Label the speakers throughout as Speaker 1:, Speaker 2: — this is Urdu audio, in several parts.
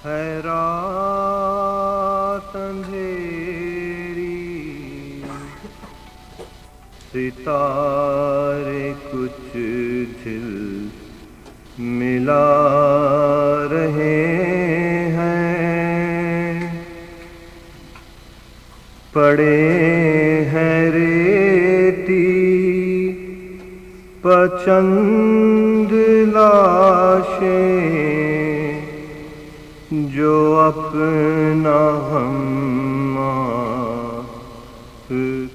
Speaker 1: ہے رات اندھیری، ستارے کچھ جھل ملا رہے ہیں، پڑے ہیں ریتی پچند لاشیں جو اپنا ہم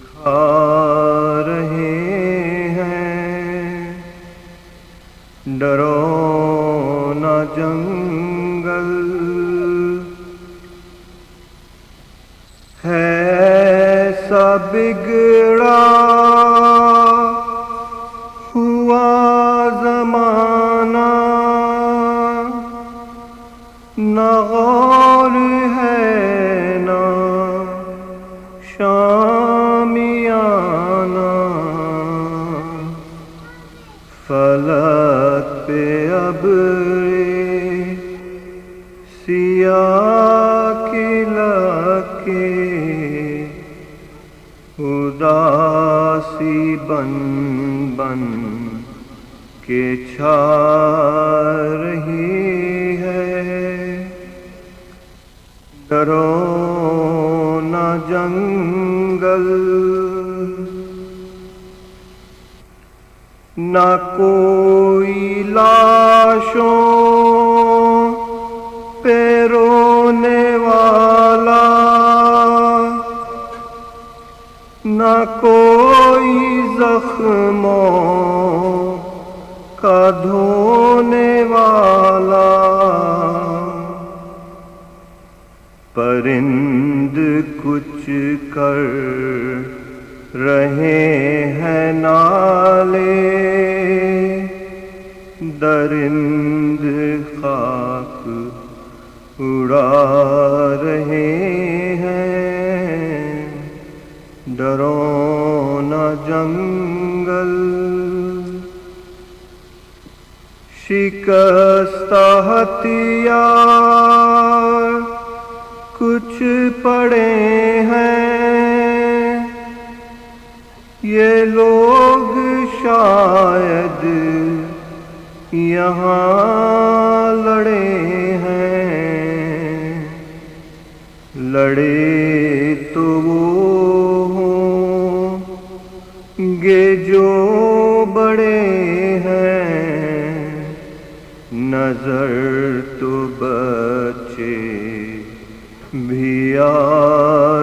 Speaker 1: کھا رہے ہیں۔ ڈرو نہ جنگل ہے ایسا بگڑا ہوا زمانہ، نہ غور ہے نہ شامیانہ، فلک پہ ابر سیاہ کھلک کے اداسی بن بن کے چھا رہی ہے۔ ڈرو نہ جنگل، نہ کوئی لاشوں پہ رونے والا، نہ کوئی زخموں کا دھونے والا، پرند کچھ کر رہے ہیں نالے، درند خاک اڑا رہے ہیں۔ ڈرو نہ جنگل، شکستہ ہتھیار کچھ پڑے ہیں، یہ لوگ شاید یہاں لڑے ہیں، لڑے تو وہ ہوں گے جو بڑے ہیں، نظر تو بچے بھی آ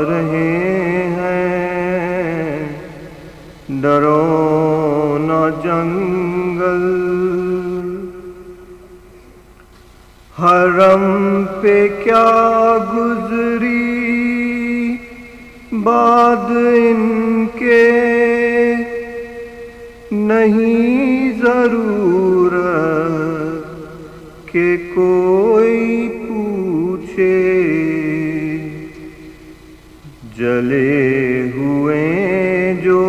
Speaker 1: رہے ہیں۔ ڈرو نہ جنگل، حرم پہ کیا گزری بعد ان کے، نہیں ضرورت کہ کوئی پوچھے، جلے ہوئے جو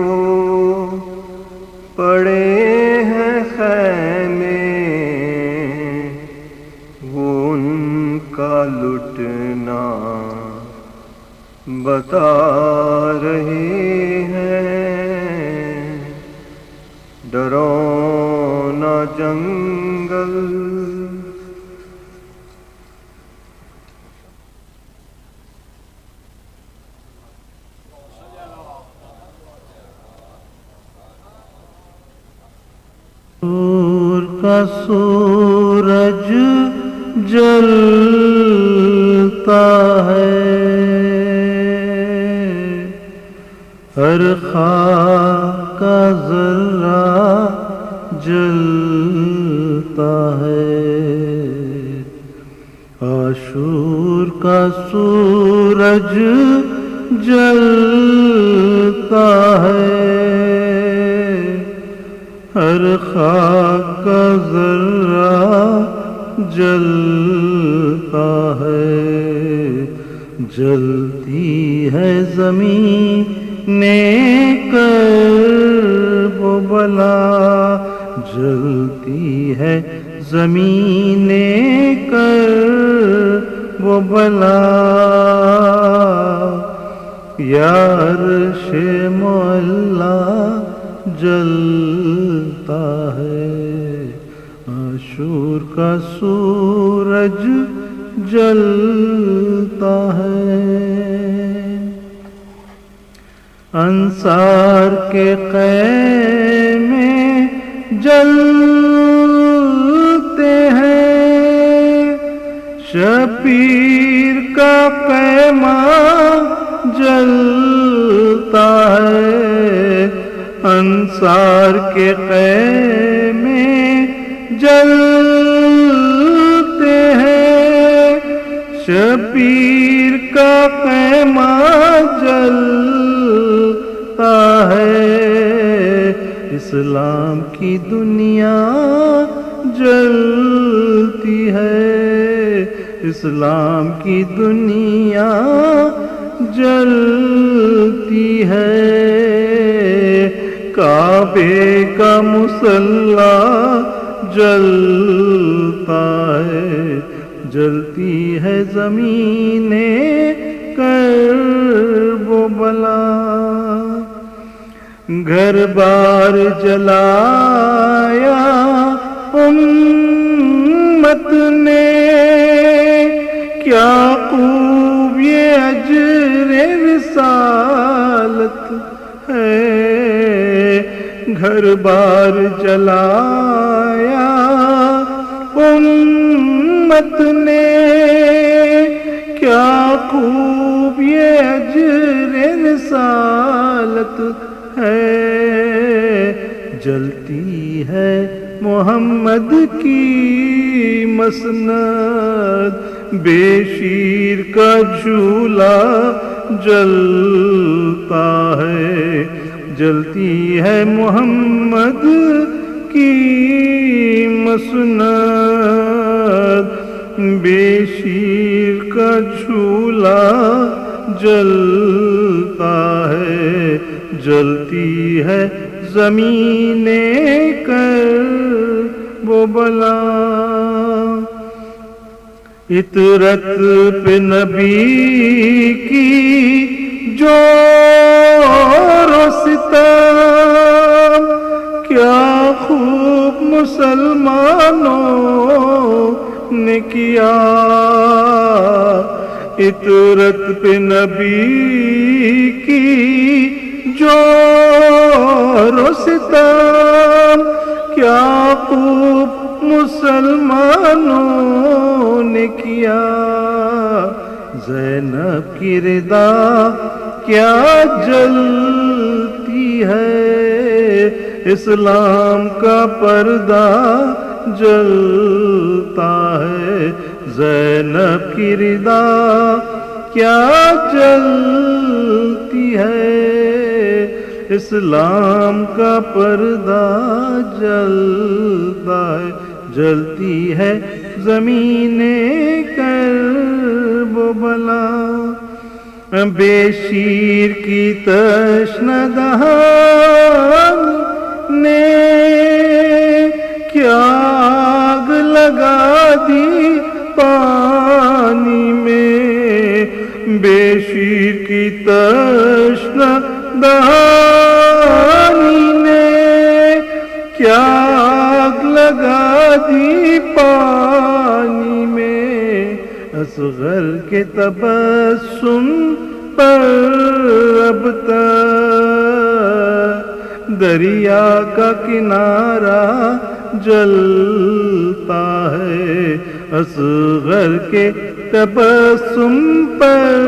Speaker 1: پڑے ہیں خیمے، وہ ان کا لٹنا بتا رہے ہیں۔ ڈرو نہ جنگل،
Speaker 2: دور کا سورج جلتا ہے، ہر خاک کا ذرہ جلتا ہے، عاشور کا سورج جلتا ہے، ہر خاک کا ذرہ جلتا ہے، جلتی ہے زمین کرب و بلا، جلتی ہے زمین کرب وہ بلا یا عرش معلا جلتا ہے، عاشور کا سورج جلتا ہے، انصار کے خیمے جلتے ہیں، شبیر کا خیمہ جلتا ہے، انصار کے خیمے جلتے ہیں، شبیر کا خیمہ جلتا ہے، اسلام کی دنیا جلتی ہے، اسلام کی دنیا جلتی ہے، کعبے کا مصلی جلتا ہے، جلتی ہے زمین کرب و بلا، گھر بار جلایا امت نے، کیا خوب یہ اجر رسالت ہے، گھر بار جلایا امت نے، کیا خوب یہ اجر رسالت ہے، جلتی ہے محمد کی مسند، بے شیر کا جھولا جلتا ہے، جلتی ہے محمد کی مسند، بے شیر کا جھولا جلتا ہے، جلتی ہے زمین کرب و بلا، عطرت پہ نبی کی جور و ستم، کیا خوب مسلمانوں نے کیا، عطرت پہ نبی کی جور و ستم، کیا خوب مسلمانوں نے کیا، زینب کی رضا کیا جلتی ہے، اسلام کا پردہ جلتا ہے، زینب کی رضا کیا جلتی ہے، اسلام کا پردہ جلتا ہے، جلتی ہے زمین کرب و بلا، بے شیر کی تشنہ دہان نے کیا آگ لگا دی پانی میں، بے شیر کی تشنہ دہانی نے کیا آگ لگا دی پانی میں، اصغر کے تبسم پر اب تک دریا کا کنارہ جلتا ہے، اصغر کے تبسم پر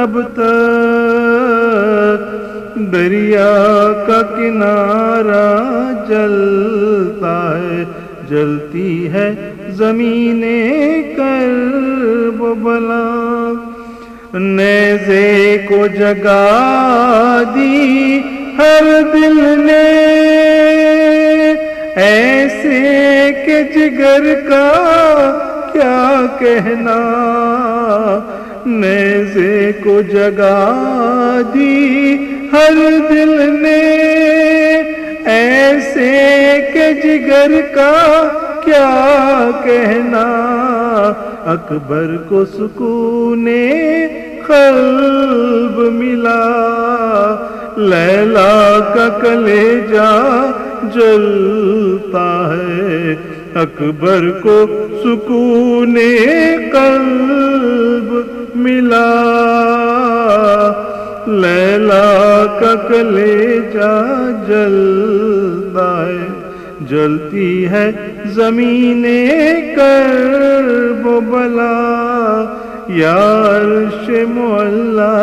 Speaker 2: اب تک دریا کا کنارہ جلتا ہے، جلتی ہے زمین کرب و بلا، نیزے کو جگا دی ہر دل نے، ایسے کہ جگر کا کیا کہنا، نیزے کو جگا دی ہر دل نے، ایسے کہ جگر کا کیا کہنا، اکبر کو سکون قلب ملا، لیلا کا کلیجہ جلتا ہے، اکبر کو سکون قلب ملا، لیلا کا کلیجہ جلتا ہے، جلتی ہے زمین کرب و بلا، یا عرش معلا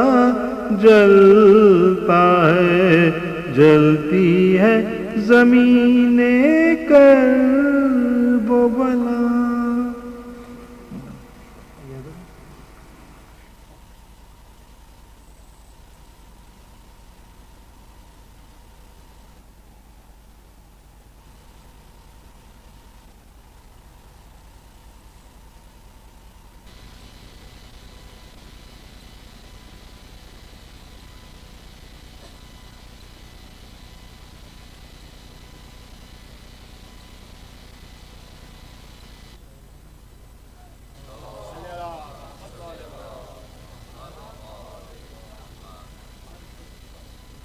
Speaker 2: جلتا ہے، جلتی ہے زمین کرب و بلا۔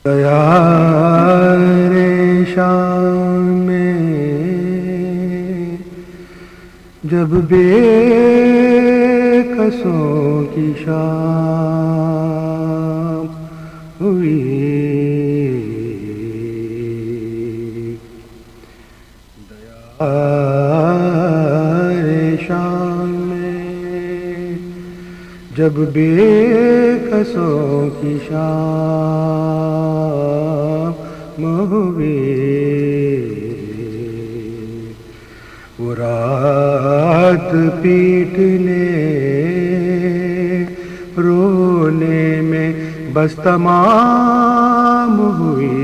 Speaker 1: دیار شام میں جب بے کسوں کی شام ہوئی، دیار شام میں جب بے کسوں کی شام ہوئی، وہ رات پیٹنے رونے میں بس تمام ہوئی،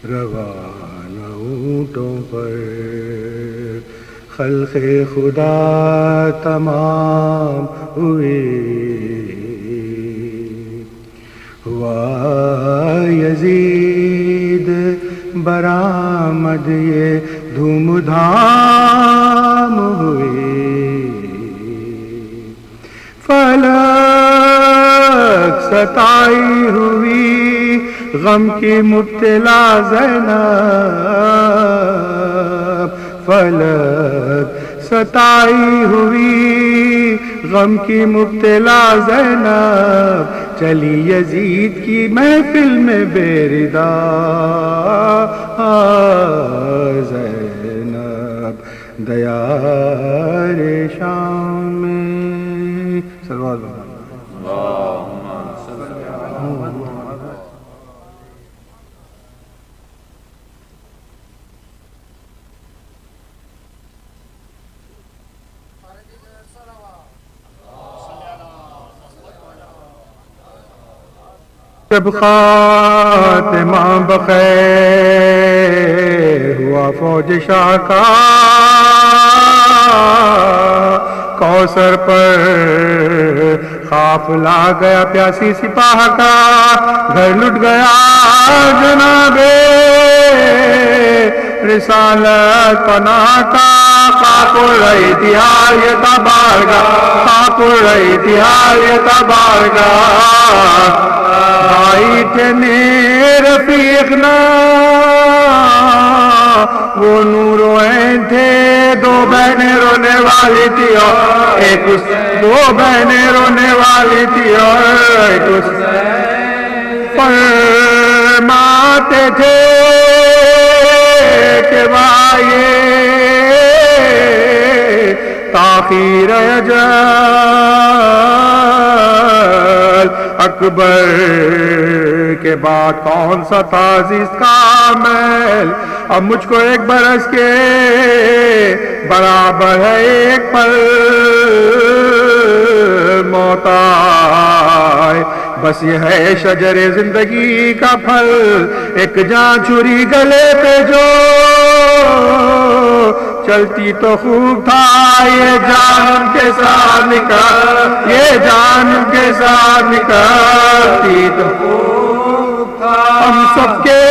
Speaker 1: روانہ اونٹوں پر خلق خدا تمام ہوئی، ہوا یزید برآمد یہ دھوم دھام ہوئی، فلک ستائی ہوئی غم کی مبتلا زینب، فلک ستائی ہوئی غم کی مبتلا زینب، چلی یزید کی محفل میں بے ردا زینب، دیار شام میں صلوات اللہ۔ جب خاتمہ بخیر ہوا فوج شاہ کا، کوثر پر قافلہ گیا پیاسی سپاہ کا، گھر لٹ گیا جناب رسالت پناہ کا، خاک رہی تہار یہ تبارگاہ، خاک رہی تہار یہ تبارگاہ، بھائی تھے رفیق نا وہ نور و عین تھے، دو بہنیں رونے والی تھی اور ایک اس، دو بہنیں رونے والی تھی اور ایک اس، فرماتے تھے کہ بھائی تاخیر اجل اکبر کے بعد کون سا تعزیز کا عمل، اب مجھ کو ایک برس کے برابر ہے ایک پل موت آئے، بس یہ ہے شجر زندگی کا پھل، ایک جان چھری گلے پہ جو چلتی تو خوب تھا، یہ جان کے ساتھ نکل، یہ جان کے ساتھ نکلتی تو خوب تھا، ہم سب کے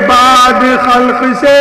Speaker 1: بعد خلق سے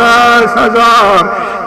Speaker 1: 10,000,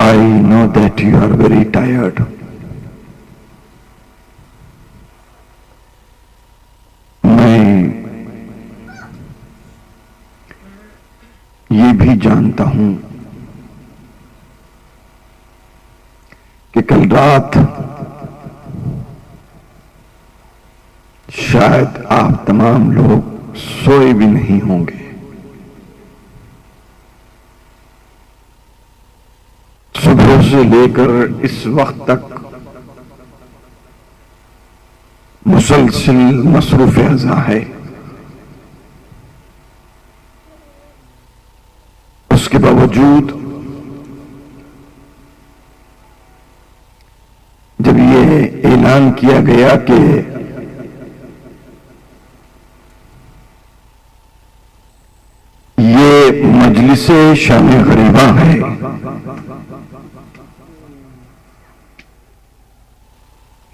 Speaker 3: I know that you are very tired. I know that you are very tired. بھی جانتا ہوں کہ کل رات شاید آپ تمام لوگ سوئے بھی نہیں ہوں گے. صبح سے لے کر اس وقت تک مسلسل مصروف اعضاء ہے. اس کے باوجود جب یہ اعلان کیا گیا کہ یہ مجلس شام غریبہ ہے،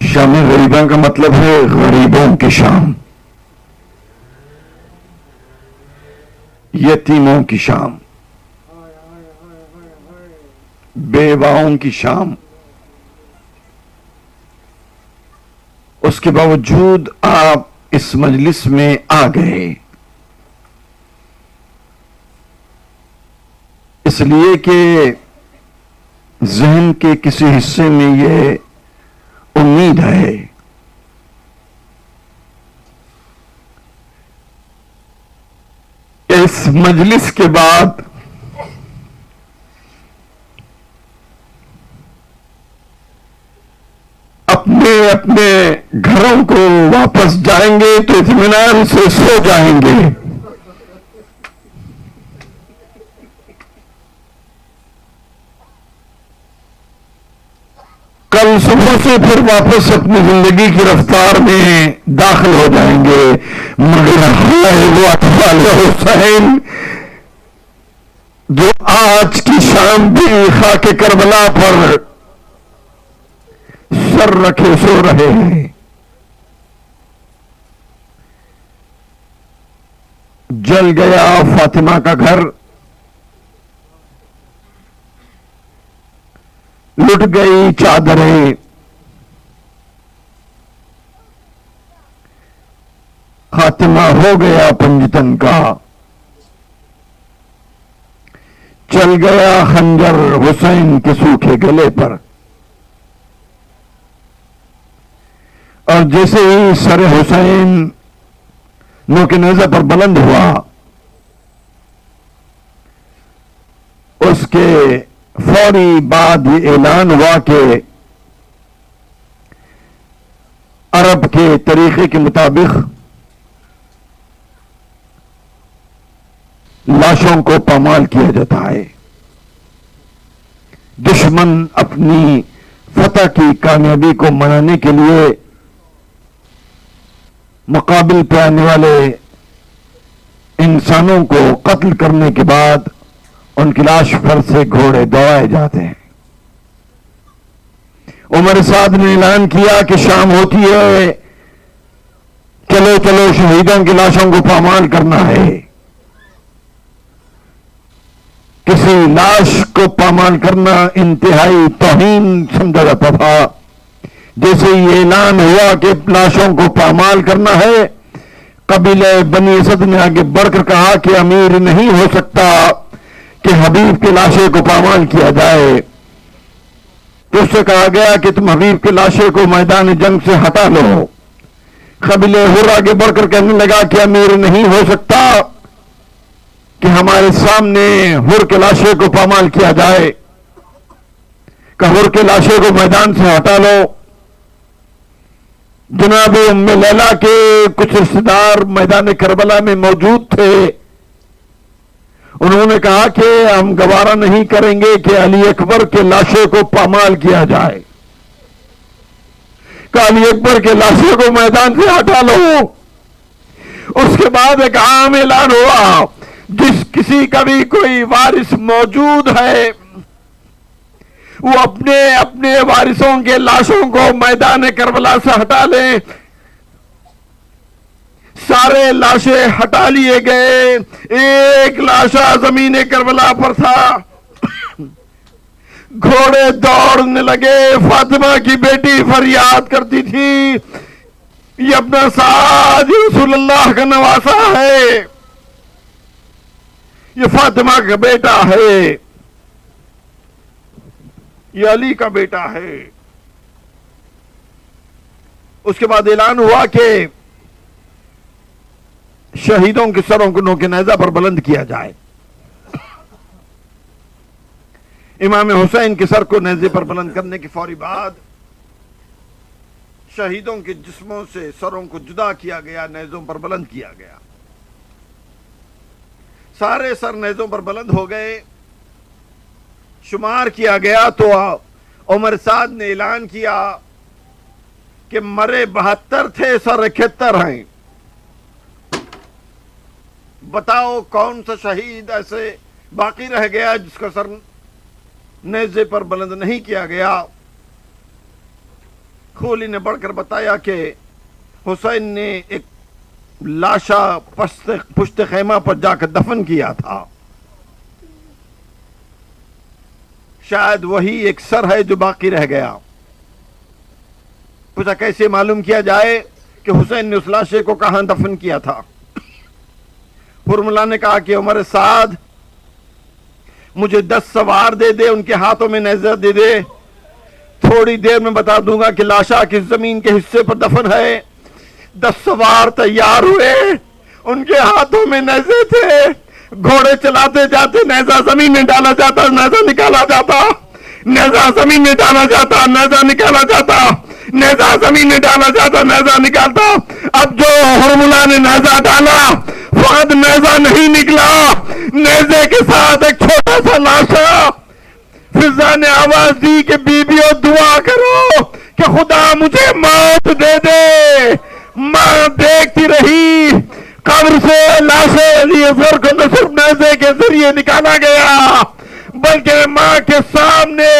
Speaker 3: شام غریبہ کا مطلب ہے غریبوں کی شام، یتیموں کی شام، بیواؤں کی شام، اس کے باوجود آپ اس مجلس میں آ گئے، اس لیے کہ ذہن کے کسی حصے میں یہ امید ہے کہ اس مجلس کے بعد اپنے اپنے گھروں کو واپس جائیں گے تو اطمینان سے سو جائیں گے. کل صبح سے پھر واپس اپنی زندگی کی رفتار میں داخل ہو جائیں گے. مگر وہ اطفال حسین جو آج کی شام بھی خاک کربلا پر سر رکھے سو رہے ہیں، جل گیا فاطمہ کا گھر، لٹ گئی چادریں، خاتمہ ہو گیا پنجتن کا، چل گیا خنجر حسین کے سوکھے گلے پر. اور جیسے ہی سر حسین نوک نیزہ پر بلند ہوا، اس کے فوری بعد یہ اعلان ہوا کہ عرب کے طریقے کے مطابق لاشوں کو پامال کیا جاتا ہے. دشمن اپنی فتح کی کامیابی کو منانے کے لیے مقابل پہ آنے والے انسانوں کو قتل کرنے کے بعد ان کی لاش پر سے گھوڑے دوڑائے جاتے ہیں. عمر سعد نے اعلان کیا کہ شام ہوتی ہے، چلو چلو شہیدوں کی لاشوں کو پامال کرنا ہے. کسی لاش کو پامال کرنا انتہائی توہین سمجھا جاتا تھا. جیسے یہ اعلان ہوا کہ لاشوں کو پامال کرنا ہے، قبیلہ بنی اسد نے آگے بڑھ کر کہا کہ امیر نہیں ہو سکتا کہ حبیب کے لاشے کو پامال کیا جائے. تو اس سے کہا گیا کہ تم حبیب کے لاشے کو میدان جنگ سے ہٹا لو. قبیلہ حر آگے بڑھ کر کہنے لگا کہ امیر نہیں ہو سکتا کہ ہمارے سامنے حر کے لاشے کو پامال کیا جائے. کہ حر کے لاشے کو میدان سے ہٹا لو. جناب ام لیلا کے کچھ رشتہ دار میدان کربلا میں موجود تھے. انہوں نے کہا کہ ہم گوارا نہیں کریں گے کہ علی اکبر کے لاشے کو پامال کیا جائے. کہ علی اکبر کے لاشے کو میدان سے ہٹا لو. اس کے بعد ایک عام اعلان ہوا، جس کسی کا بھی کوئی وارث موجود ہے وہ اپنے اپنے وارثوں کے لاشوں کو میدان کربلا سے ہٹا لیں. سارے لاشیں ہٹا لیے گئے. ایک لاشا زمین کربلا پر تھا. گھوڑے دوڑنے لگے. فاطمہ کی بیٹی فریاد کرتی تھی، یہ اپنا سعد رسول اللہ کا نواسا ہے، یہ فاطمہ کا بیٹا ہے، یہ علی کا بیٹا ہے۔ اس کے بعد اعلان ہوا کہ شہیدوں کے سروں کو نوک نیزہ پر بلند کیا جائے۔ امام حسین کے سر کو نیزے پر بلند کرنے کے فوری بعد شہیدوں کے جسموں سے سروں کو جدا کیا گیا، نیزوں پر بلند کیا گیا۔ سارے سر نیزوں پر بلند ہو گئے۔ شمار کیا گیا تو عمر سعد نے اعلان کیا کہ مرے 72 تھے، سر 71 ہیں۔ بتاؤ کون سا شہید ایسے باقی رہ گیا جس کا سر نیزے پر بلند نہیں کیا گیا؟ کھولی نے بڑھ کر بتایا کہ حسین نے ایک لاشا پشت خیمہ پر جا کر دفن کیا تھا، شاید وہی ایک سر ہے جو باقی رہ گیا۔ پوچھا کیسے معلوم کیا جائے کہ حسین نے اس لاشے کو کہاں دفن کیا تھا؟ حرملہ نے کہا کہ عمر سعد مجھے 10 سوار دے دے، ان کے ہاتھوں میں نیزہ دے دے، تھوڑی دیر میں بتا دوں گا کہ لاشا کس زمین کے حصے پر دفن ہے۔ 10 سوار تیار ہوئے، ان کے ہاتھوں میں نیزے تھے، گھوڑے چلاتے جاتے نیزہ زمین میں ڈالا جاتا، نیزہ نکالا جاتا، نیزہ زمین میں ڈالا جاتا، نیزہ نکالا جاتا، نیزہ زمین میں ڈالا جاتا، نیزہ نکالتا۔ اب جو حرملہ نے نیزہ ڈالا، فقط نیزہ نہیں نکلا، نیزے کے ساتھ ایک چھوٹا سا لاشا۔ فضا نے آواز دی کہ بیویوں دعا کرو کہ خدا مجھے موت دے دے۔ ماں دیکھتی رہی، قبر سے لاش علی اصغر کو نہ صرف نیزے کے ذریعے نکالا گیا بلکہ ماں کے سامنے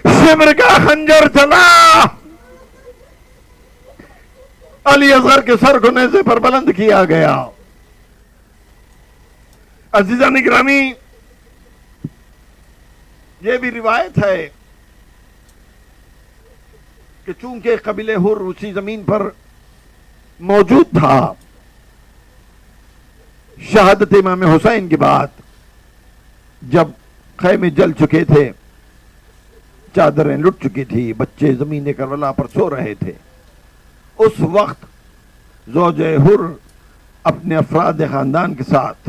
Speaker 3: شمر کا خنجر چلا، علی اصغر کے سر کو نیزے پر بلند کیا گیا۔ عزیزان گرامی، یہ بھی روایت ہے کہ چونکہ قبیلہ حر اسی زمین پر موجود تھا، شہادت امام حسین کے بعد جب خیمے جل چکے تھے، چادریں لٹ چکی تھی، بچے زمین کربلا پر سو رہے تھے، اس وقت زوجہ حر اپنے افراد خاندان کے ساتھ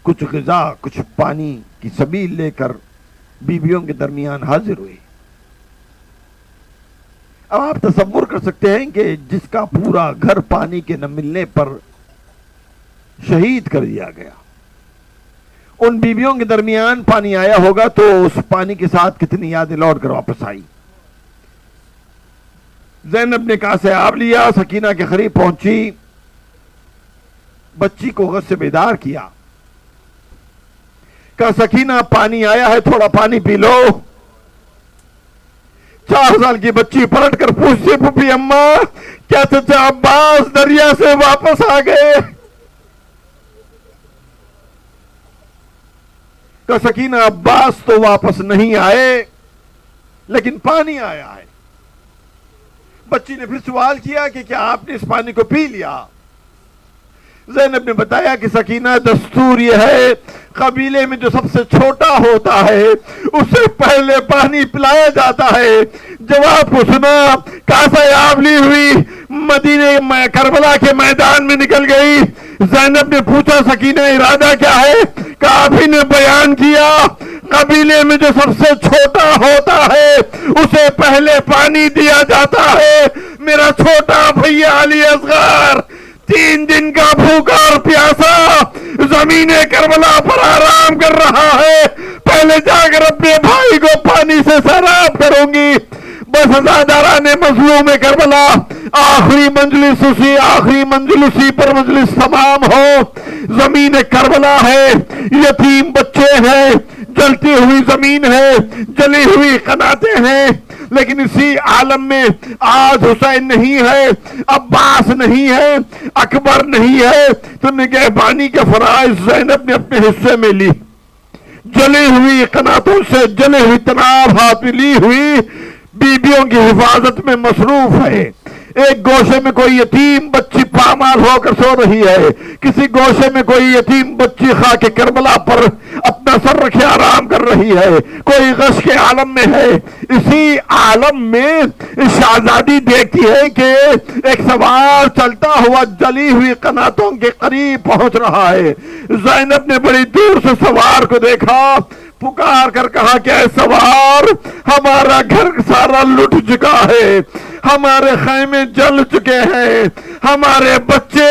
Speaker 3: کچھ غذا کچھ پانی کی سبیل لے کر بیویوں کے درمیان حاضر ہوئی۔ اب آپ تصور کر سکتے ہیں کہ جس کا پورا گھر پانی کے نہ ملنے پر شہید کر دیا گیا، ان بیویوں کے درمیان پانی آیا ہوگا تو اس پانی کے ساتھ کتنی یادیں لوٹ کر واپس آئی۔ زینب نے کہا سے آب لیا، سکینہ کے قریب پہنچی، بچی کو غصے سے بیدار کیا، کہا سکینہ پانی آیا ہے، تھوڑا پانی پی لو۔ 4 سال کی بچی پلٹ کر پوچھتی پھوپھی اماں کیا چچا عباس دریا سے واپس آ گئے؟ کہا سکینہ عباس تو واپس نہیں آئے لیکن پانی آیا ہے۔ بچی نے پھر سوال کیا کہ کیا آپ نے اس پانی کو پی لیا؟ زینب نے بتایا کہ سکینہ دستور یہ ہے قبیلے میں جو سب سے چھوٹا ہوتا ہے اسے پہلے پانی پلایا جاتا ہے۔ جواب کو سنا، کاسہ آب لی ہوئی مدینے کربلا کے میدان میں نکل گئی۔ زینب نے پوچھا سکینہ ارادہ کیا ہے؟ کہا آپ ہی نے بیان کیا، قبیلے میں جو سب سے چھوٹا ہوتا ہے اسے پہلے پانی دیا جاتا ہے۔ میرا چھوٹا بھیا علی اصغر 3 دن کا بھوکا اور پیاسا زمین کربلا پر آرام کر رہا ہے، پہلے جا کر اپنے بھائی کو پانی سے سیراب کروں گی۔ بس عزاداران مظلوم کربلا، آخری منزل اسی پر مجلس تمام ہو۔ زمین کربلا ہے، یتیم بچے ہیں، جلتی ہوئی زمین ہے، جلی ہوئی قناتیں ہیں، لیکن اسی عالم میں آج حسین نہیں ہے، عباس نہیں ہے، اکبر نہیں ہے، تو نگہبانی کے فرائض زینب نے اپنے حصے میں لی۔ جلی ہوئی قناتوں سے جلے ہوئی تناب ہاتھ میں لی ہوئی بیویوں کی حفاظت میں مصروف ہے۔ ایک گوشے میں کوئی یتیم بچی پامال ہو کر سو رہی ہے، کسی گوشے میں کوئی یتیم بچی خاک کربلا پر اپنا سر رکھے آرام کر رہی ہے، کوئی غش کے عالم میں ہے۔ اسی عالم میں شہزادی دیکھتی ہے کہ ایک سوار چلتا ہوا جلی ہوئی قناتوں کے قریب پہنچ رہا ہے۔ زینب نے بڑی دور سے سوار کو دیکھا، پکار کر کہا کہ اے سوار، ہمارا گھر سارا لٹ چکا ہے، ہمارے خیمے جل چکے ہیں، ہمارے بچے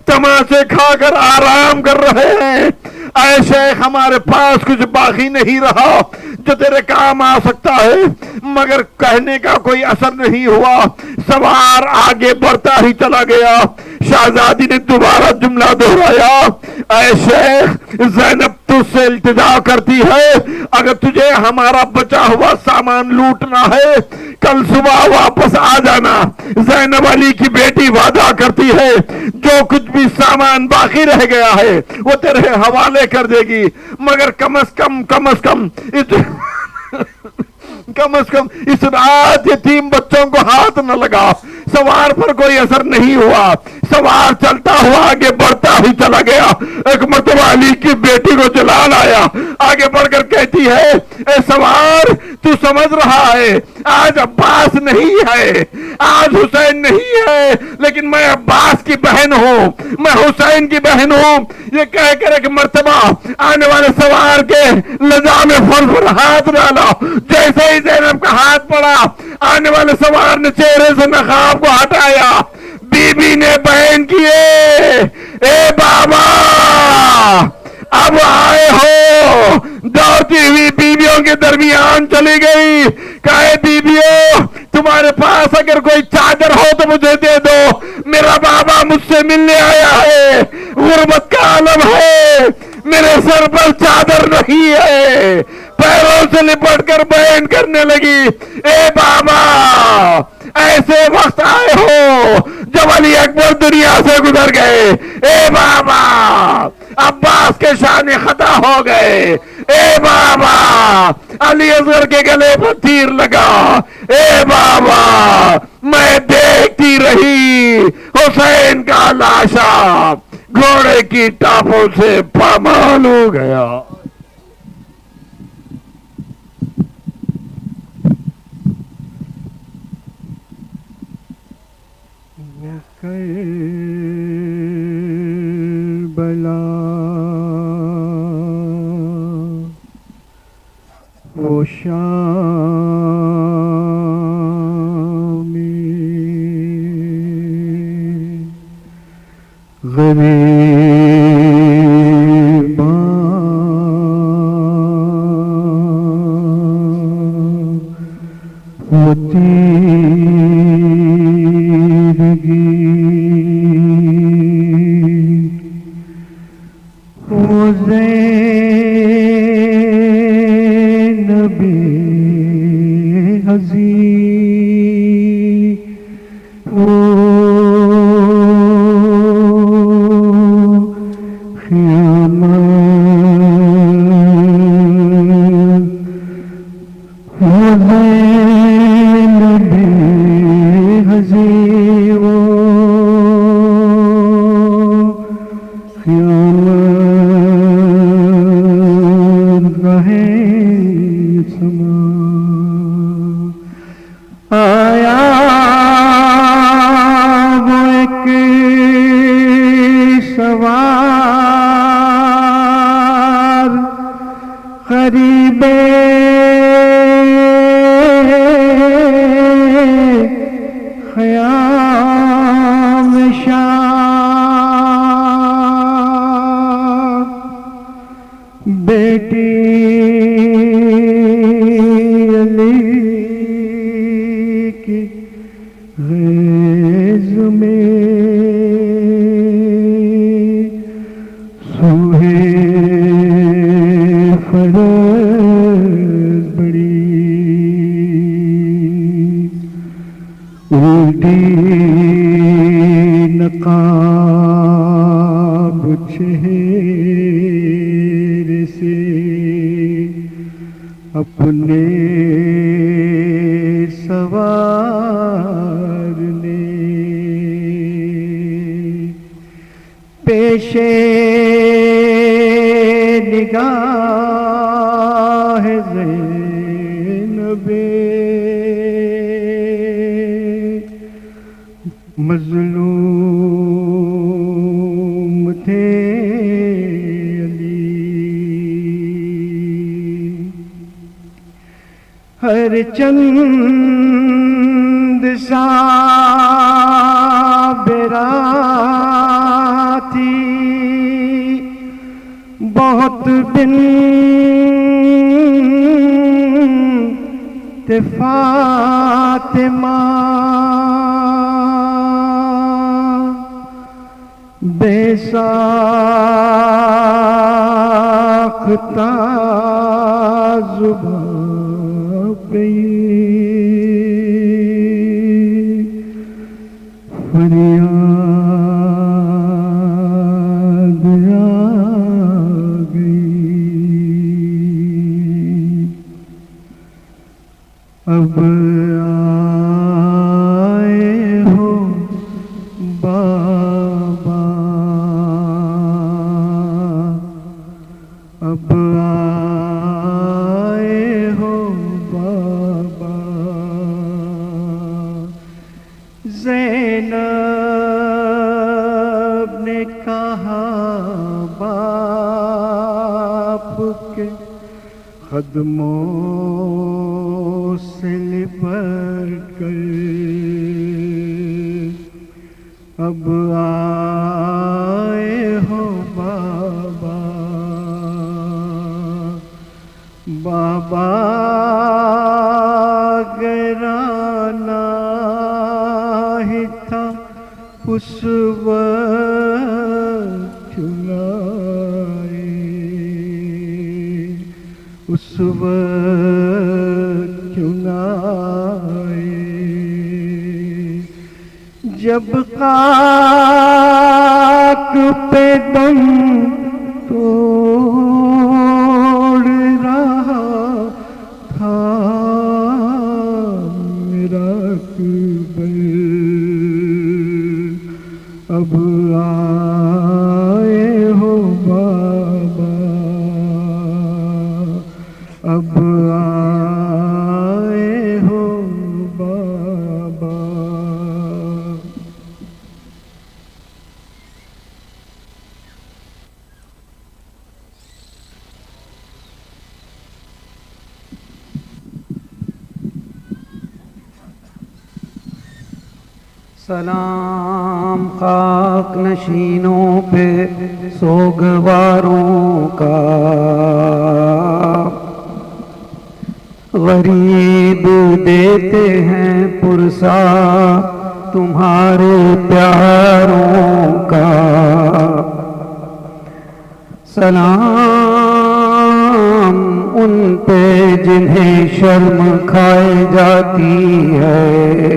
Speaker 3: تماشے کھا کر آرام کر رہے ہیں، اے شیخ ہمارے پاس کچھ باقی نہیں رہا جو تیرے کام آ سکتا ہے۔ مگر کہنے کا کوئی اثر نہیں ہوا، سوار آگے بڑھتا ہی چلا گیا۔ شہزادی نے دوبارہ جملہ دہرایا، اے شیخ زینب تجھ سے التجا کرتی ہے، اگر تجھے ہمارا بچا ہوا سامان لوٹنا ہے کل صبح واپس آ جانا۔ زینب علی کی بیٹی وعدہ کرتی ہے جو کچھ بھی سامان باقی رہ گیا ہے وہ تیرے حوالے کر دے گی، مگر کم از کم اس رات یتیم بچوں کو ہاتھ نہ لگا۔ سوار پر کوئی اثر نہیں ہوا، سوار چلتا ہوا آگے بڑھتا ہی چلا گیا۔ ایک مرتبہ علی کی بیٹی کو جلال آیا، آگے بڑھ کر کہتی ہے، اے سوار تو سمجھ رہا ہے آج عباس نہیں ہے، آج حسین نہیں ہے، لیکن میں عباس کی بہن ہوں، میں حسین کی بہن ہوں۔ یہ کہہ کر ایک مرتبہ آنے والے سوار کے لجا میں فرض پر ہاتھ ڈالا۔ جیسے ہی زینب کا ہاتھ پڑا، آنے والے سوار نے چہرے سے نقاب کو ہٹایا۔ بی بی نے بہن کیے، اے بابا اب آئے ہو، دوڑتی ہوئی بیویوں کے درمیان چلی گئی، کہے بیویوں تمہارے پاس اگر کوئی چادر ہو تو مجھے دے دو، میرا بابا مجھ سے ملنے آیا ہے، غربت کا عالم ہے، میرے سر پر چادر نہیں ہے۔ پیروں سے لپٹ کر بیان کرنے لگی، اے بابا ایسے وقت آئے ہو جب علی اکبر دنیا سے گزر گئے، اے بابا عباس کے شان خطا ہو گئے، اے بابا علی اصغر کے گلے پر تیر لگا، اے بابا میں دیکھتی رہی حسین کا لاشا گھوڑے کی ٹاپوں سے پامال ہو گیا۔
Speaker 1: کربلا وہ شام غریباں وہ تیرگی وہ زینب حزین وہ اپنے سوار نے پیشے نگاہ زینب مظلوم تھے علی، ہر چند صابرہ تھی بہت بنت فاطمہ، بے ساختہ زباں پہ فریاد آ گئی، اب آئے ہو بابا، اب آئے ہو بابا، زینب نے کہا باپ کے قدموں سے لپٹ کر، اب آئے ہو بابا، بابا گرانا ہی تھا اس وقت چنائے، اس وقت چنائے، جب خاک پہ دم توڑ رہا تھا میرا اکبر، اب آئے ہو بابا، اب آئے ہو بابا۔
Speaker 4: سلام خاک نشینوں پہ سوگواروں کا، غریب دیتے ہیں پرسا تمہارے پیاروں کا، سلام ان پہ جنہیں شرم کھائے جاتی ہے،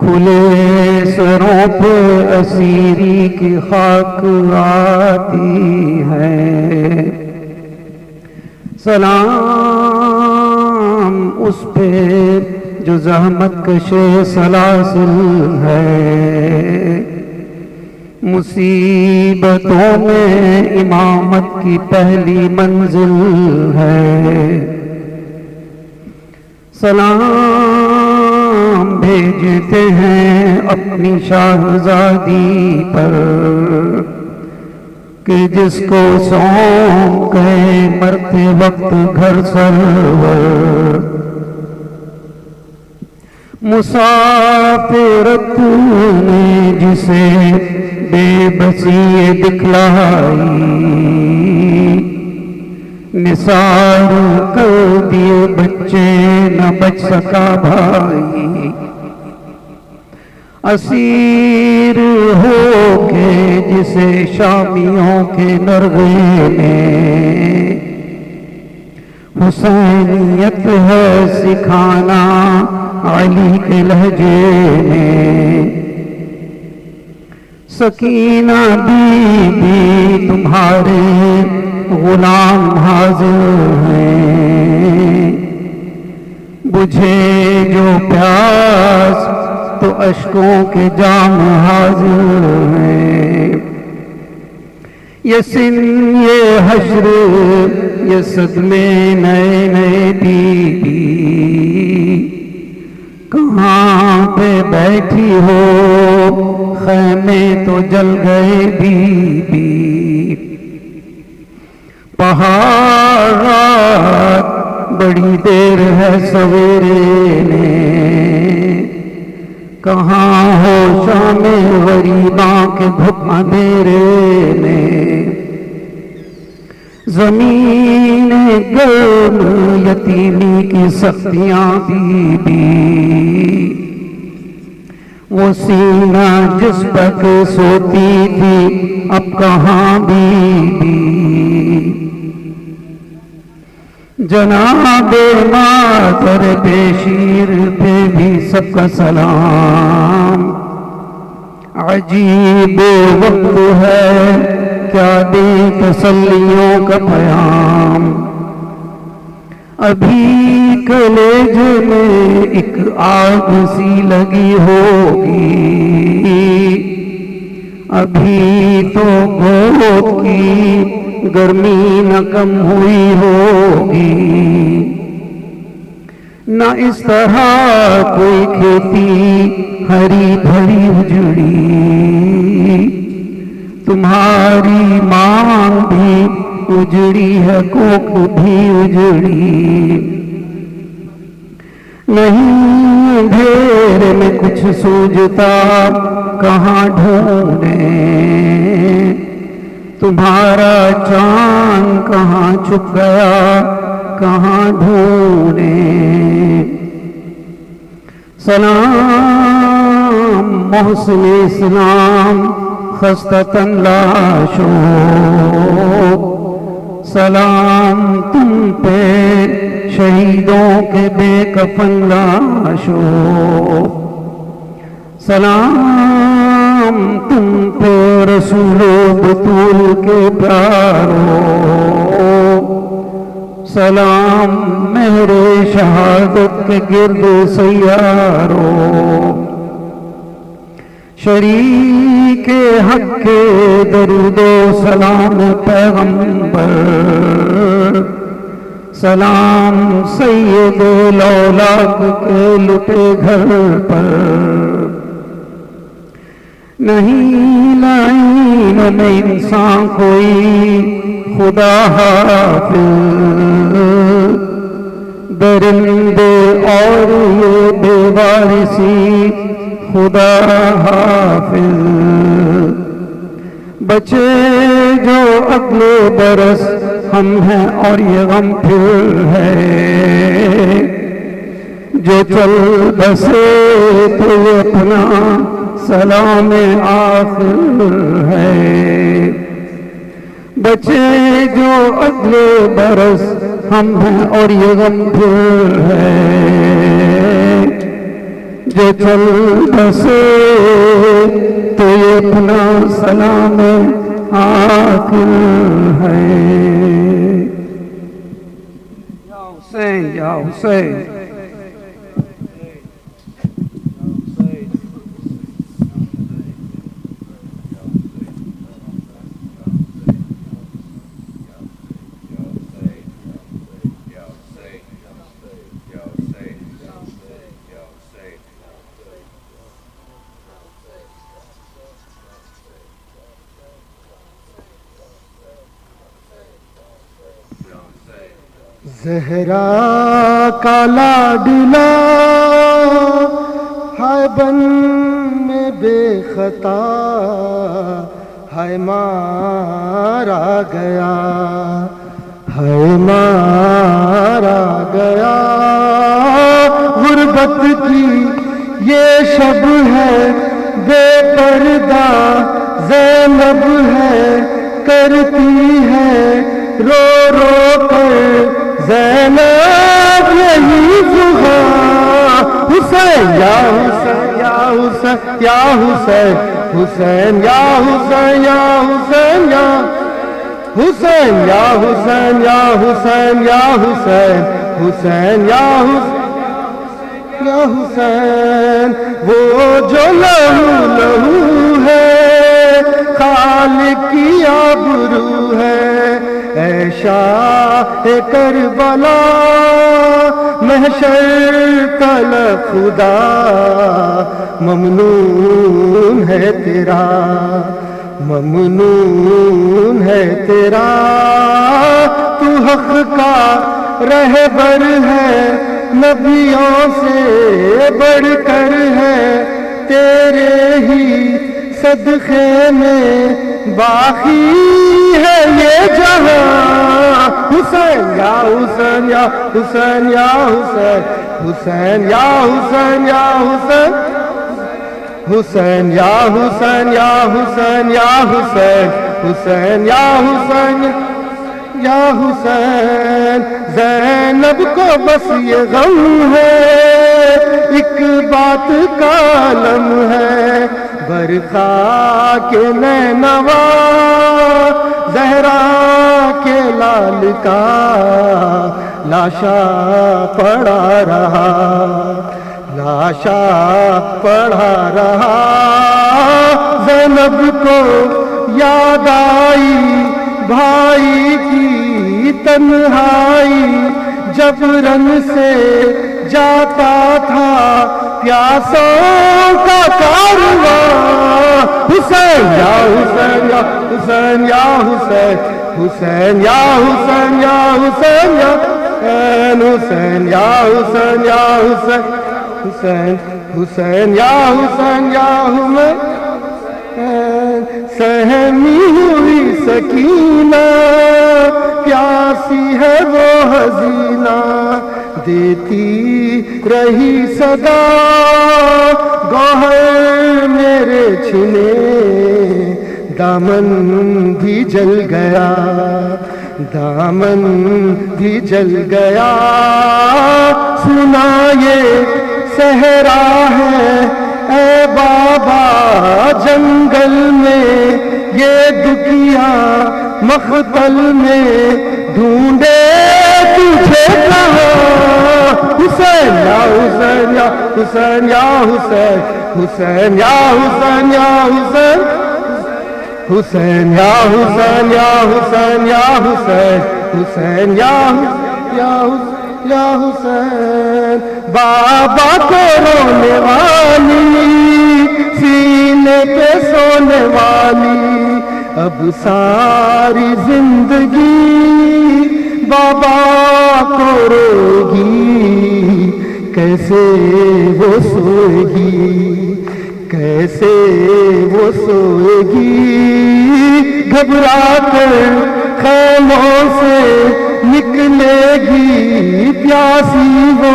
Speaker 4: کھلے سروں پہ اسیری کی خاک آتی ہے، سلام اس پہ جو زحمت کشے سلاسل ہے، مصیبتوں میں امامت کی پہلی منزل ہے، سلام بھیجتے ہیں اپنی شاہزادی پر کہ جس کو سونپ گئے مرتے وقت گھر سرور، مسافرت نے جسے بے بسی دکھلائی، نثار کر دیے بچے نہ بچ سکا بھائی، اسیر ہو کے جسے شامیوں کے نرغے میں حسینیت ہے سکھانا علی کے لہجے میں، سکینہ بی بی تمہارے غلام حاضر ہیں، بجھے جو پیاس تو اشکوں کے جام حاضر ہیں،
Speaker 1: یہ سن یہ حشر یہ صدمے نئے نئے بی بی کہاں پہ بیٹھی ہو خیمے تو جل گئے بی بی پہاڑ بڑی دیر ہے سویرے میں کہاں ہو شام غریباں کے گھٹ اندھیرے میں زمین گرم یتیمی کی سختیاں بی بی وہ سینہ جس پر سوتی تھی اب کہاں بی بی جناب مادر پیشیر پہ بھی سب کا سلام عجیب وقت ہے کیا دے تسلیوں کا پیام ابھی کلیج میں ایک آگ سی لگی ہوگی ابھی تو گود کی گرمی نہ کم ہوئی ہوگی نہ اس طرح کوئی کھیتی ہری بھری اجڑی تمہاری مانگ بھی اجڑی ہے کوکھ بھی اجڑی نہیں اندھیرے میں کچھ سوجھتا کہاں ڈھونڈیں تمہارا چاند کہاں چھپ گیا کہاں ڈھونڈیں سلام محسن اسلام خستتاً لاشو سلام تم پہ شہیدوں کے بے کفن لاشو سلام تم پہ رسول و بطول کے پیارو سلام میرے شہادت کے گرد سیارو شریک حق کے درود و سلام پیغمبر سلام سید لولاک کے لٹے گھر پر نہیں لائن میں انسان کوئی خدا حافظ درندے اور یہ بے وارثی خدا حافظ بچے جو اگلے برس ہم ہیں اور یہ غم پھر ہے جو چل بسے تو یہ اپنا سلام آخر ہے بچے جو اگلے برس ہم ہیں اور یہ غم پھر ہے جو چل بسے تو یہ اپنا سلام آخر ہے یا حسین یا حسین
Speaker 5: زہرا کا لاڈلا ہے بن میں بے خطا ہے مارا گیا ہے مارا گیا غربت کی یہ شب ہے بے پردہ زینب ہے کرتی ہے رو رو کر زینب یہی زغا حسین یا حسین یا حسین یا حسین حسین یا حسین یا حسین یا حسین یا حسین یا حسین یا حسین حسین یا حسین یا حسین وہ جو لہو لہو ہے خالق کی آبرو کربلا محشر طلب خدا ممنون ہے تیرا ممنون ہے تیرا تو حق کا رہبر ہے نبیوں سے بڑھ کر ہے تیرے ہی صدقے میں باقی ہے یہ جہاں حسین یا حسین یا حسین یا حسین حسین یا حسین یا حسین حسین یا حسین یا حسین یا حسین حسین یا حسین یا حسین زینب کو بس یہ غم ہے ایک بات کا علم ہے برقع کے نینوا زہرا کے لال کا لاشا پڑا رہا لاشا پڑا رہا زینب کو یاد آئی بھائی کی تنہائی جب رن سے جاتا تھا پیاسوں کا کارواں حسین یا حسین یا حسین یا حسین حسین یا حسین یا حسین یا حسین یا حسین یا حسین حسین حسین یا حسین یا حسین سہمی ہوئی سکینہ پیاسی ہے وہ حزینہ دیتی رہی صدا گوہر میرے چھنے دامن بھی جل گیا دامن بھی جل گیا سنا یہ صحرا ہے اے بابا جنگل میں یہ دکھیا مقتل میں ڈھونڈے تجھے کہاں حسین یا حسین یا حسین یا حسین حسین یا حسین یا حسین حسین یا حسین یا حسین یا حسین حسین یا یا حسین بابا کو رونے والی سینے پہ سونے والی اب ساری زندگی بابا کو روگی کیسے وہ سوئے گی کیسے وہ سوئے گی گھبرا کر خیموں سے نکلے گی پیاسی وہ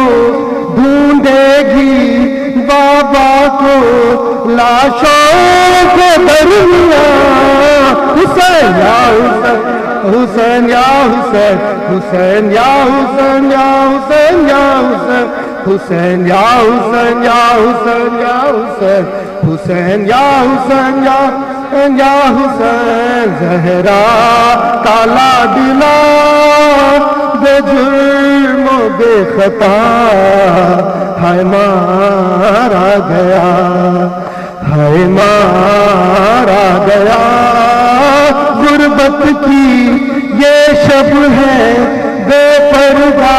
Speaker 5: ڈھونڈے گی بابا کو لاشوں کے درمیان حسین یا حسین یا حسین حسین یا حسین یا حسین یا حسین یا حسین یا حسین یا حسین حسین یا حسین یا حسین یا حسین زہرا کالا دلا بے جرم و بے خطا ہائے مارا گیا ہائے مارا گیا غربت کی یہ شب ہے بے پردہ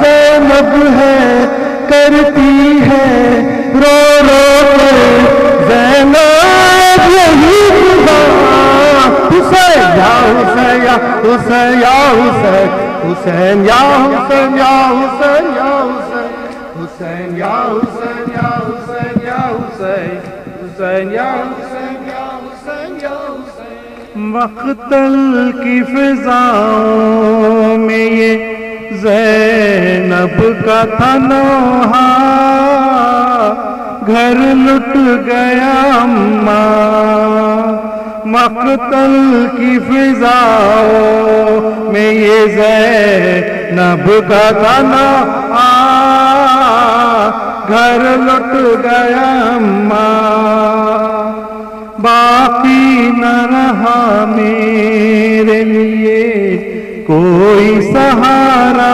Speaker 5: زینب ہے کرتی ہے رو رو کر زینب یہی دعا حسین یا حسین یا حسین یا حسین حسین یا حسین یا حسین یا حسین حسین یا حسین یا حسین یا حسین حسین یا حسین یا حسین یا حسین
Speaker 1: مقتل کی فضاؤں میں یہ زینب کا تھا نوحہ گھر لٹ گیا اماں مقتل کی فضاؤں میں یہ زینب کا تھا نوحہ گھر لٹ گیا اماں باقی نہ رہا میرے لیے کوئی سہارا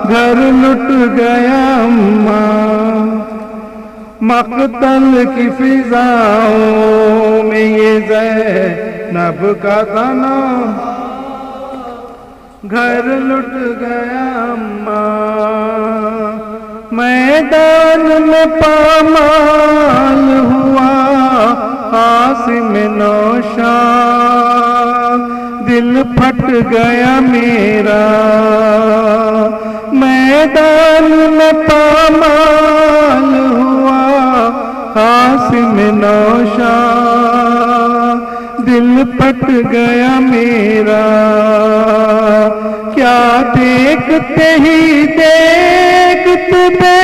Speaker 1: گھر لٹ گیا اماں مقتل کی فضاؤں میں یہ زینب کا تھا گھر لٹ گیا اماں، میدان میں پامال ہوا قاسم نوشاد، دل پھٹ گیا میرا، میدان میں پامال ہوا قاسم نوشاد، دل پھٹ گیا میرا، کیا دیکھتے ہی دیکھتے بے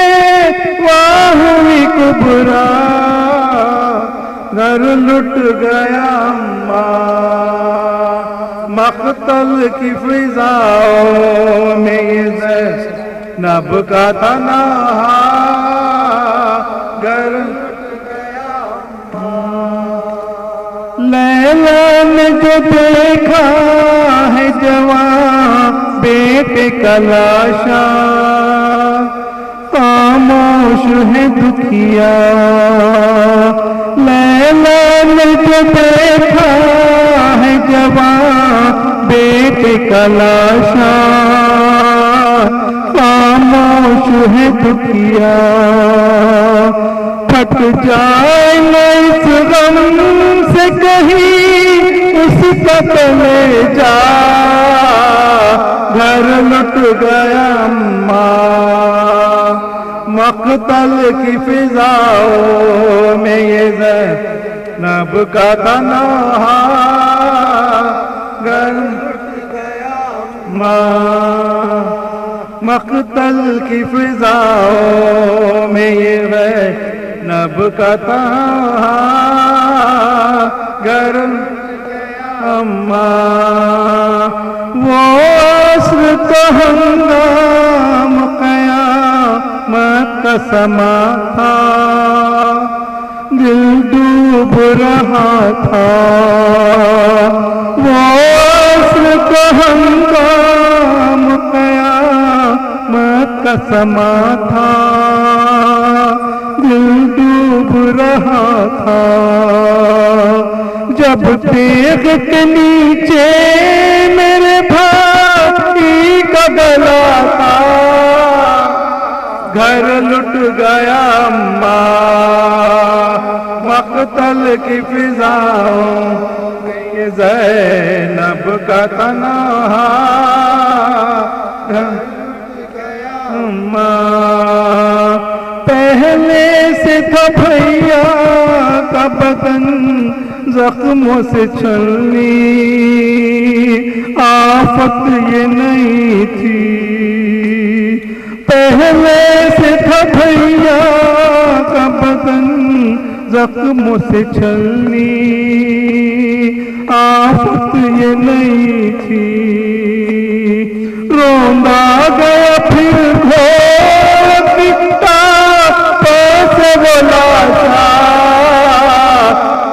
Speaker 1: واہ ہوئی کبرا، گھر لٹ گیا اماں، مقتل کی فضاؤں میں یہ زینب کا تنہا، گھر لیلا نے جو دیکھا ہے جوان بیٹے کا لاشا، خاموش ہے دکھیا، لیلا نے جو دیکھا ہے جوان بیٹے کا لاشا، خاموش ہے دکھیا، پھٹ جائے نہ اس غم سے کہیں اس کا کلیجا، گھر لٹ گیا اماں، مقتل کی فضاؤں میں یہ زینب کا تنہا، گھر لٹ گیا اماں، مقتل کی فضاؤں میں یہ زینب کا تنہا، گھر اماں، وہ عصر کا ہنگام قیامت کا سما تھا، دل ڈوب رہا تھا، وہ عصر کا ہنگام قیامت کا سما تھا، دل ڈوب رہا تھا، جب تیغ کے نیچے میرے بھائی کا گلا تھا، گھر لٹ گیا اماں، مقتل کی فضاؤں میں یہ زینب کا تنہا، گھر لٹ گیا اماں، پہلے سے تھا بھیا کا بدن زخموں سے چھلنی، آفت یہ نہیں تھی، پہلے سے تھا بھیا کا بدن زخموں سے چھلنی، آفت یہ نہیں تھی، روندا گیا پھر گھوڑ پٹا پیسے وہ لاشا،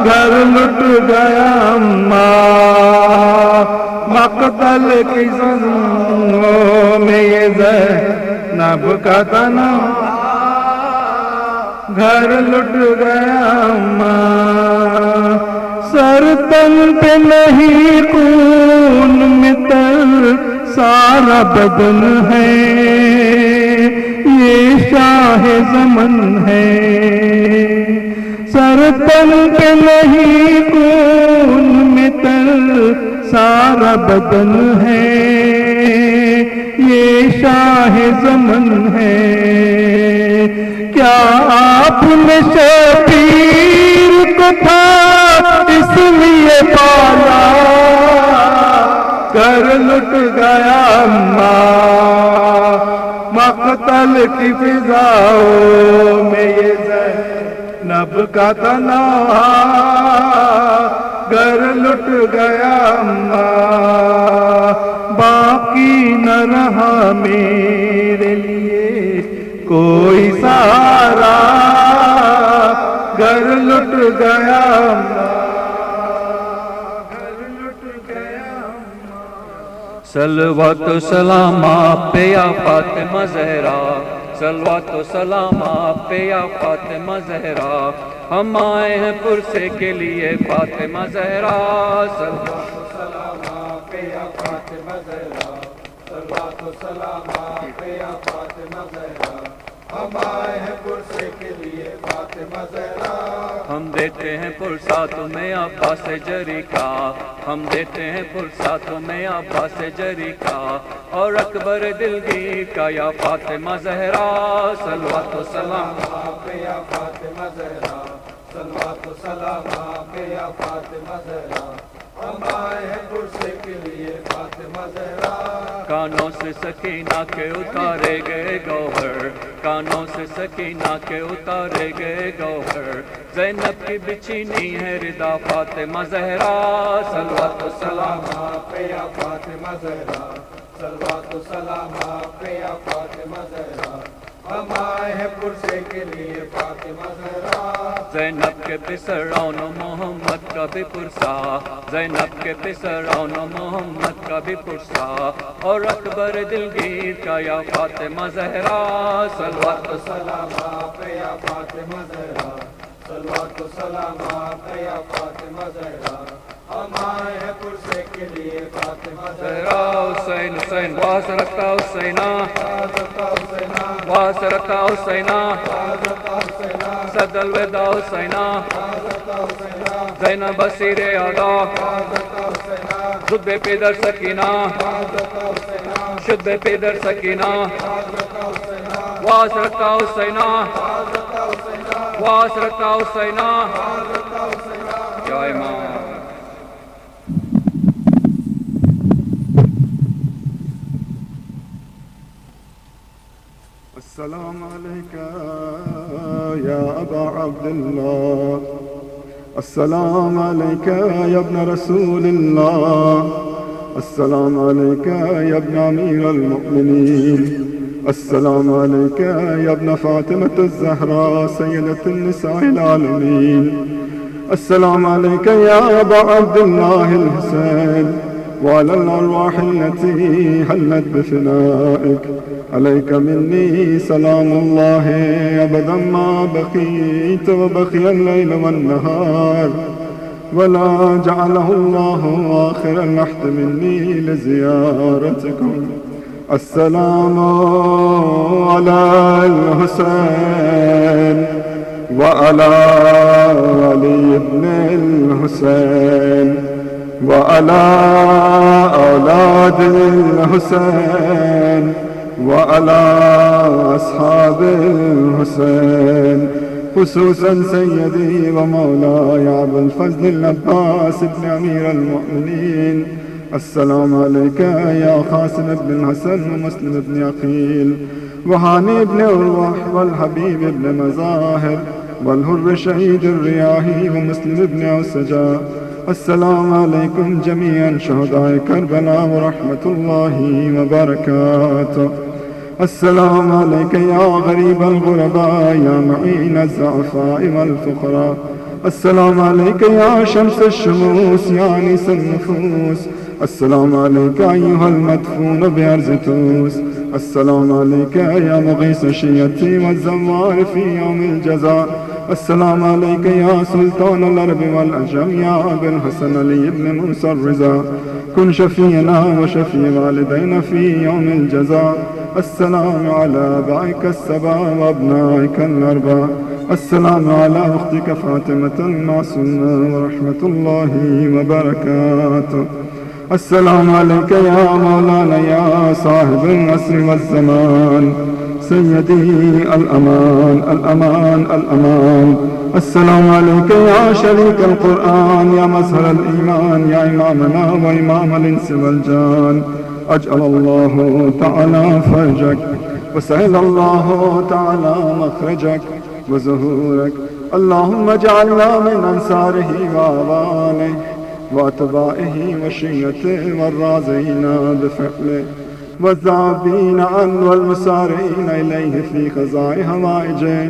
Speaker 1: گھر لٹ گیا اماں، مقتل کی سزاؤں میں یہ زینب کا تنہا، گھر لٹ گیا اماں، سر تن پہ نہیں خون میں تر سارا بدن ہے، یہ شاہ زمن ہے، سر تن پہ نہیں خون میں تر سارا بدن ہے، یہ شاہ زمن ہے، کیا آپ نے شبیر کو تھا اس لیے پالا، گھر لٹ گیا اماں، مقتل کی فضاؤں میں یہ زینب کا تنہا، گھر لٹ گیا اماں، باقی نہ رہا میرے لیے کوئی سہارا، گھر لٹ گیا
Speaker 6: صلوات و سلام آپ پہ یا فاطمہ زہرا، صلوات و سلام آپ پہ یا فاطمہ زہرا، ہم آئے ہیں پرسے کے لیے فاطمہ زہرا، صلوات و سلام آپ پہ یا فاطمہ زہرا،
Speaker 1: صلوات و سلام آپ پہ یا فاطمہ زہرا ہم آئے ہیں پرسے کے لیے فاطمہ زہرا
Speaker 6: ہم دیتے ہیں پرسا تمہیں عباس جری کا ہم دیتے ہیں پرسا تمہیں عباس جری کا اور اکبر دلگیر کا یا فاطمہ زہرا صلوات و سلام
Speaker 1: آپ پہ یا فاطمہ زہرا صلوات و سلام آپ پہ یا فاطمہ زہرا ہم آئے ہیں پرسے کے لیے فاطمہ زہرا
Speaker 6: کانوں سے سکینہ کے اتارے گئے گوہر کانوں سے سکینہ کے اتارے گئے گوہر زینب کی بچینی ہے رضا فاطمہ زہرا صلوات و سلام
Speaker 1: آپ پہ یا فاطمہ زہرا صلوات و سلام آپ پہ یا فاطمہ زہرا ہم آئے ہیں پرسے کے لیے فاطمہ زہرا
Speaker 6: زینب کے پسران محمد کا بھی پرسا زینب کے پسران محمد کا بھی پرسا اور اکبر دلگیر کا یا فاطمہ زہرا صلوات و
Speaker 1: سلام آپ پہ یا فاطمہ زہرا صلوات و سلام آپ پہ یا فاطمہ زہرا ہم آئے ہیں پرسے کے لیے فاطمہ
Speaker 6: زہرا حسین حسین باس رکھتا حسینہ باس رکھتا حسینہ صد الوداع حسینہ زینب بصیر آدا شد پیدر سکینہ شد پیدر سکینہ واس رکھتا حسینہ واس رکھتا حسینہ یا امام
Speaker 1: السلام علیکہ یا ابا عبداللہ السلام علیکہ یا ابن رسول اللہ السلام علیکہ یا ابن امیر المؤمنین السلام علیکہ یا ابن فاطمة الزہراء سیدۃ النساء العالمین السلام علیکہ یا ابا عبداللہ الحسین وعلى الأرواح التي حلت بفنائك عليك مني سلام الله أبدا ما بقيت وبقي الليل والنهار ولا جعله الله آخر اللحظ مني لزيارتكم السلام على الحسين وعلى علي بن الحسين وعلى أولاد الحسين وعلى أصحاب الحسين خصوصا سيدي ومولاي أبا الفضل العباس بن أمير المؤمنين السلام عليك يا قاسم بن الحسن ومسلم بن عقيل وهاني بن أروح والحبيب بن مظاهر والهر شهيد الرياحي ومسلم بن عسجا السلام علیکم جميعا شہداء کربلا ورحمة الله وبركاته السلام عليك يا غريب الغرباء يا معين الضعفاء والفقراء السلام عليك يا شمس الشموس يا أنيس النفوس السلام عليك أيها المدفون بأرض توس السلام عليك يا مغيث الشية والزوار في يوم الجزاء السلام عليك يا سلطان الأرب والأجم يا أبا الحسن علي بن موسى الرضا كن شفينا وشفي والدينا في يوم الجزاء السلام على آبائك السبع وأبنائك الأربع السلام على أختك فاطمة المعصومة ورحمة الله وبركاته السلام عليك يا مولانا يا صاحب العصر والزمان سيدي الأمان الأمان الأمان السلام عليك يا شريك القرآن يا مظهر الإيمان يا إمامنا وإمام الإنس والجان أجعل الله تعالى فرجك وسهل الله تعالى مخرجك وظهورك اللهم اجعلنا من أنصاره وأعوانه وأتباعه وشيته والرازين بفعله والذابين عنه والمسارعين إليه في خزائن حوائجه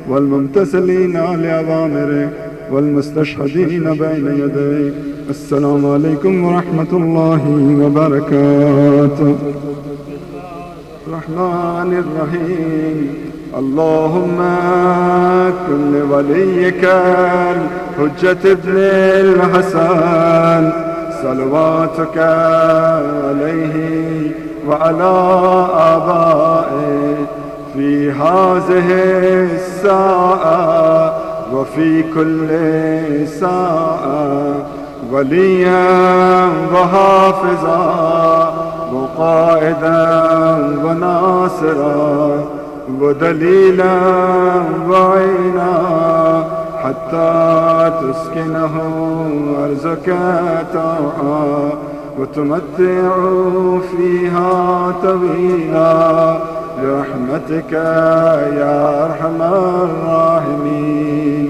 Speaker 1: والممتثلين لأوامره والمستشهدين بين يديه السلام عليكم ورحمة الله وبركاته الرحمن الرحيم اللهم كن لوليك الحجة ابن الحسن صلواتك عليه
Speaker 7: وعلى آبائه في هذه الساعة وفي كل ساعة وليا وحافظا وقائدا وناصرا ودليلا وعينا حتى تسكنه أرزك طوعا وتمتع فيها طويلا برحمتك يا أرحم الراحمين.